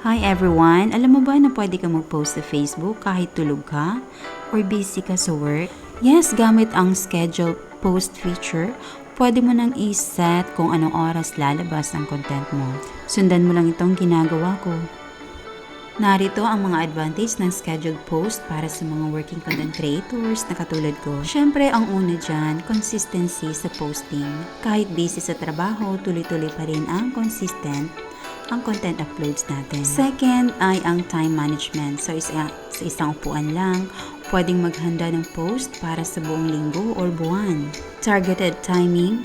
Hi everyone! Alam mo ba na pwede kang mag-post sa Facebook kahit tulog ka or busy ka sa work? Yes, gamit ang schedule post feature, pwede mo nang i-set kung anong oras lalabas ang content mo. Sundan mo lang itong ginagawa ko. Narito ang mga advantage ng scheduled post para sa mga working content creators na katulad ko. Siyempre, ang una dyan, consistency sa posting. Kahit busy sa trabaho, tuloy-tuloy pa rin ang content uploads natin. Second ay ang time management. So, sa isang upuan lang, pwedeng maghanda ng post para sa buong linggo or buwan. Targeted timing.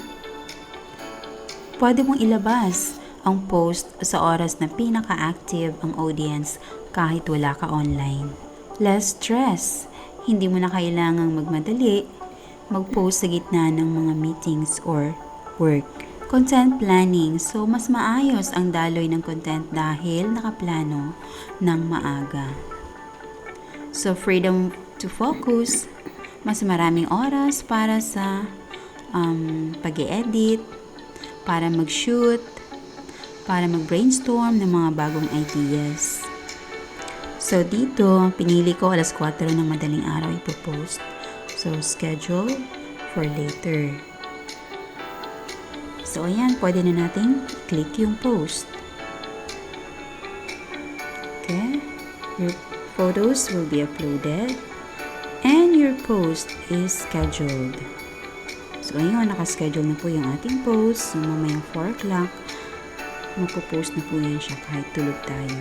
Pwede mong ilabas ang post sa oras na pinaka-active ang audience kahit wala ka online. Less stress. Hindi mo na kailangang magmadali, mag-post sa gitna ng mga meetings or work. Content planning. So, mas maayos ang daloy ng content dahil nakaplano ng maaga. So, freedom to focus. Mas maraming oras para sa pag-i-edit, para mag-shoot, para mag-brainstorm ng mga bagong ideas. So, dito, pinili ko alas 4 ng madaling araw ipopost. So, schedule for later. So, ayan, pwede na natin click yung post. Okay, your photos will be uploaded and your post is scheduled. So, ayun, nakaschedule na po yung ating post. So, mamayang 4 o'clock, magpo-post na po yan siya kahit tulog tayo.